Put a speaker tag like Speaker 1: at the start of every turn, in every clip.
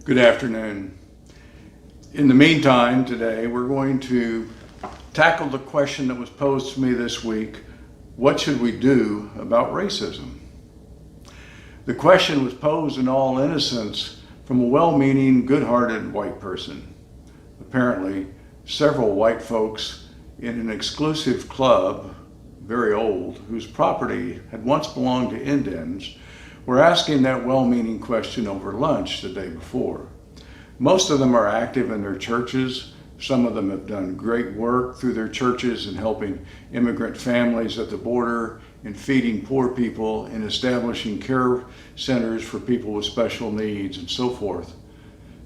Speaker 1: Good afternoon. In the meantime, today we're going to tackle the question that was posed to me this week: what should we do about racism? The question was posed in all innocence from a well-meaning, good-hearted white person. Apparently, several white folks in an exclusive club, very old, whose property had once belonged to Indians, were asking that well-meaning question over lunch the day before. Most of them are active in their churches. Some of them have done great work through their churches in helping immigrant families at the border, in feeding poor people, in establishing care centers for people with special needs, and so forth.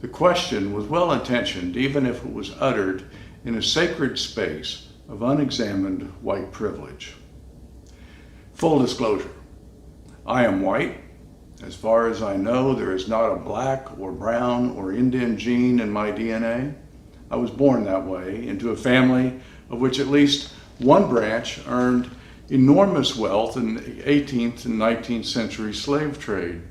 Speaker 1: The question was well-intentioned, even if it was uttered in a sacred space of unexamined white privilege. Full disclosure, I am white. As far as I know, there is not a black or brown or Indian gene in my DNA. I was born that way into a family of which at least one branch earned enormous wealth in the 18th and 19th century slave trade.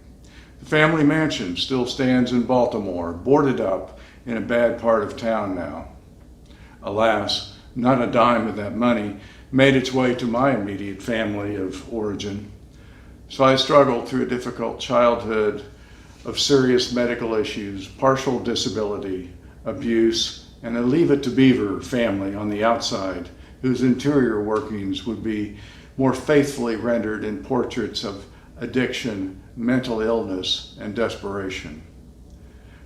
Speaker 1: The family mansion still stands in Baltimore, boarded up in a bad part of town now. Alas, not a dime of that money made its way to my immediate family of origin. So I struggled through a difficult childhood of serious medical issues, partial disability, abuse, and a Leave It to Beaver family on the outside, whose interior workings would be more faithfully rendered in portraits of addiction, mental illness, and desperation.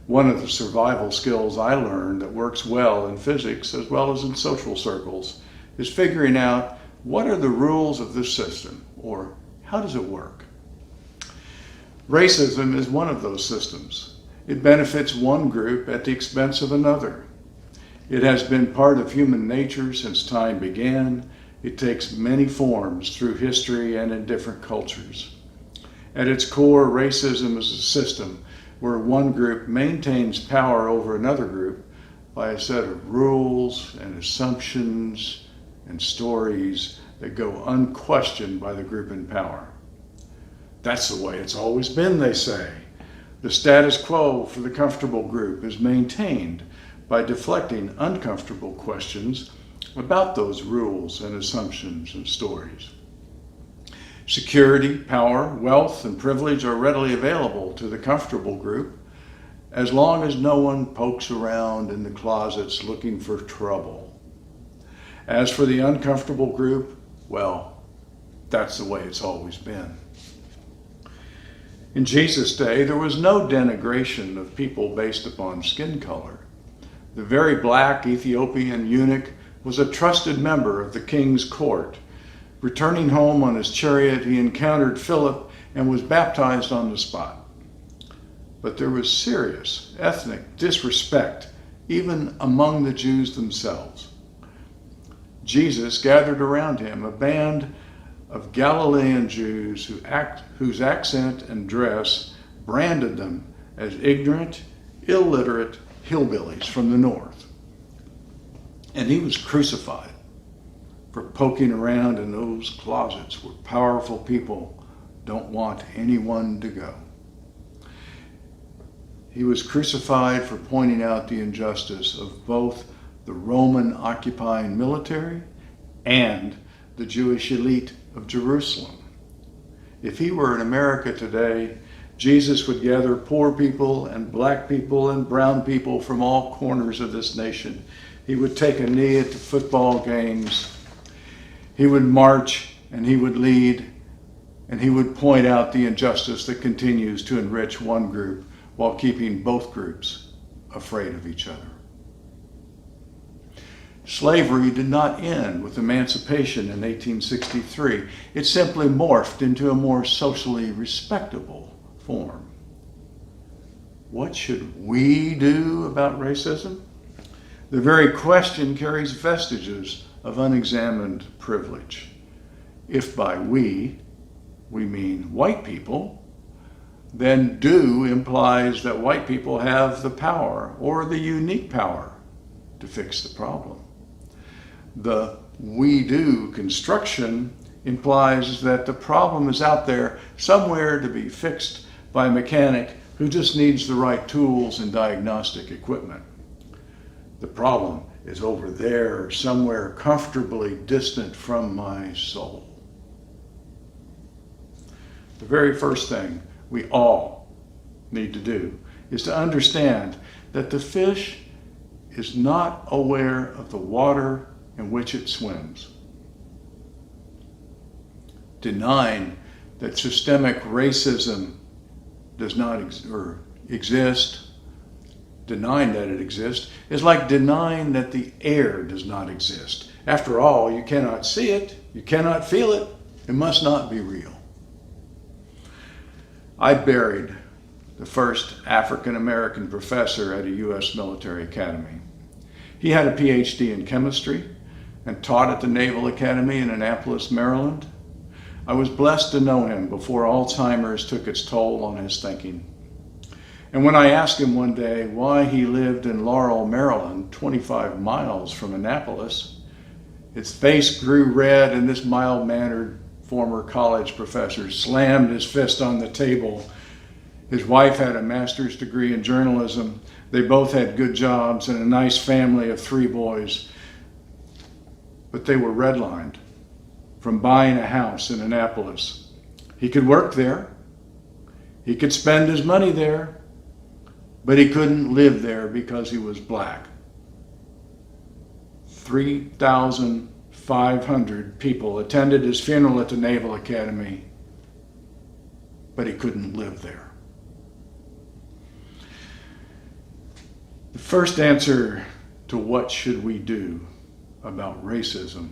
Speaker 1: One of the survival skills I learned that works well in physics as well as in social circles is figuring out what are the rules of this system, or how does it work? Racism is one of those systems. It benefits one group at the expense of another. It has been part of human nature since time began. It takes many forms through history and in different cultures. At its core, racism is a system where one group maintains power over another group by a set of rules and assumptions and stories that go unquestioned by the group in power. That's the way it's always been, they say. The status quo for the comfortable group is maintained by deflecting uncomfortable questions about those rules and assumptions and stories. Security, power, wealth, and privilege are readily available to the comfortable group as long as no one pokes around in the closets looking for trouble. As for the uncomfortable group, well, that's the way it's always been. In Jesus' day, there was no denigration of people based upon skin color. The very black Ethiopian eunuch was a trusted member of the king's court. Returning home on his chariot, he encountered Philip and was baptized on the spot. But there was serious ethnic disrespect even among the Jews themselves. Jesus gathered around him a band of Galilean Jews whose accent and dress branded them as ignorant, illiterate hillbillies from the north. And he was crucified for poking around in those closets where powerful people don't want anyone to go. He was crucified for pointing out the injustice of both the Roman occupying military and the Jewish elite of Jerusalem. If he were in America today, Jesus would gather poor people and black people and brown people from all corners of this nation. He would take a knee at the football games. He would march and he would lead, and he would point out the injustice that continues to enrich one group while keeping both groups afraid of each other. Slavery did not end with emancipation in 1863. It simply morphed into a more socially respectable form. What should we do about racism? The very question carries vestiges of unexamined privilege. If by we mean white people, then do implies that white people have the power or the unique power to fix the problem. The we do construction implies that the problem is out there somewhere to be fixed by a mechanic who just needs the right tools and diagnostic equipment. The problem is over there, somewhere comfortably distant from my soul. The very first thing we all need to do is to understand that the fish is not aware of the water in which it swims. Denying that systemic racism does not exist, denying that it exists, is like denying that the air does not exist. After all, you cannot see it, you cannot feel it, it must not be real. I buried the first African-American professor at a U.S. military academy. He had a PhD in chemistry and taught at the Naval Academy in Annapolis, Maryland. I was blessed to know him before Alzheimer's took its toll on his thinking. And when I asked him one day why he lived in Laurel, Maryland, 25 miles from Annapolis, his face grew red and this mild-mannered former college professor slammed his fist on the table. His wife had a master's degree in journalism. They both had good jobs and a nice family of 3 boys. But they were redlined from buying a house in Annapolis. He could work there. He could spend his money there. But he couldn't live there because he was black. 3,500 people attended his funeral at the Naval Academy, but he couldn't live there. The first answer to what should we do about racism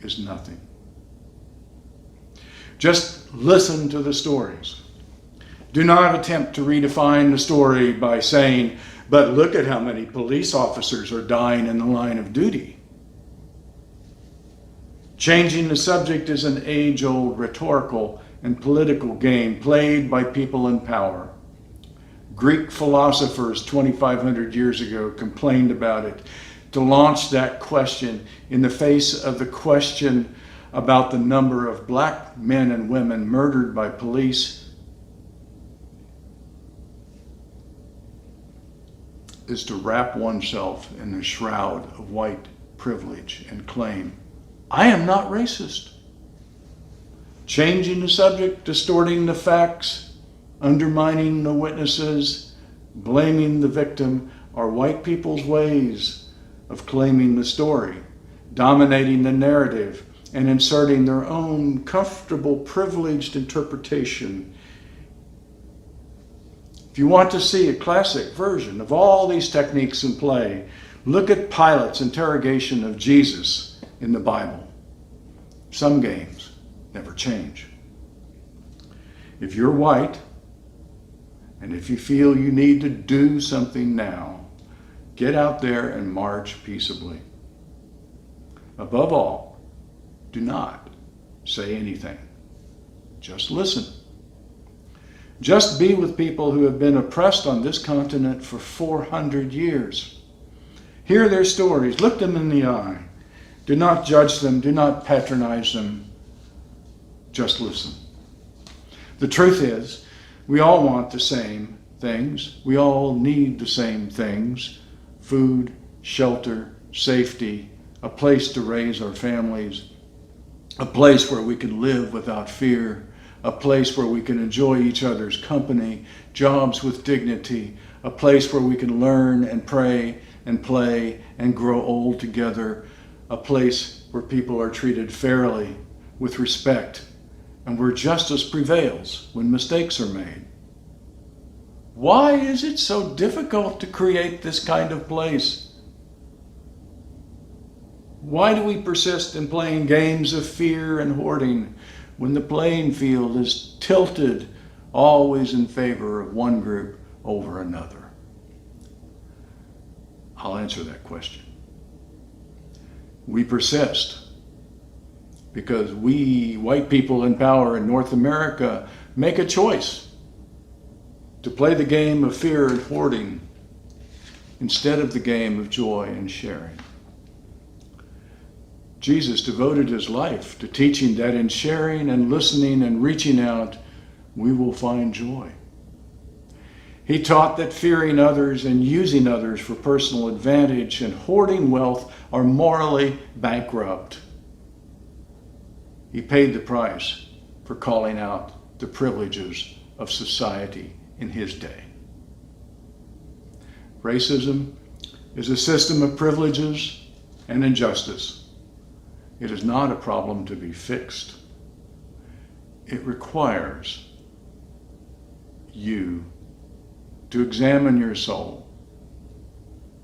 Speaker 1: is nothing. Just listen to the stories. Do not attempt to redefine the story by saying, but look at how many police officers are dying in the line of duty. Changing the subject is an age-old rhetorical and political game played by people in power. Greek philosophers 2,500 years ago complained about it. To launch that question in the face of the question about the number of black men and women murdered by police is to wrap oneself in the shroud of white privilege and claim, I am not racist. Changing the subject, distorting the facts, undermining the witnesses, blaming the victim are white people's ways of claiming the story, dominating the narrative, and inserting their own comfortable, privileged interpretation. If you want to see a classic version of all these techniques in play, look at Pilate's interrogation of Jesus in the Bible. Some games never change. If you're white, and if you feel you need to do something now, get out there and march peaceably. Above all, do not say anything. Just listen. Just be with people who have been oppressed on this continent for 400 years. Hear their stories. Look them in the eye. Do not judge them. Do not patronize them. Just listen. The truth is, we all want the same things. We all need the same things. Food, shelter, safety, a place to raise our families, a place where we can live without fear, a place where we can enjoy each other's company, jobs with dignity, a place where we can learn and pray and play and grow old together, a place where people are treated fairly, with respect, and where justice prevails when mistakes are made. Why is it so difficult to create this kind of place? Why do we persist in playing games of fear and hoarding when the playing field is tilted always in favor of one group over another? I'll answer that question. We persist because we, white people in power in North America, make a choice to play the game of fear and hoarding instead of the game of joy and sharing. Jesus devoted his life to teaching that in sharing and listening and reaching out, we will find joy. He taught that fearing others and using others for personal advantage and hoarding wealth are morally bankrupt. He paid the price for calling out the privileges of society in his day. Racism is a system of privileges and injustice. It is not a problem to be fixed. It requires you to examine your soul,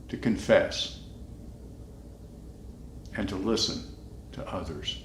Speaker 1: to confess, and to listen to others.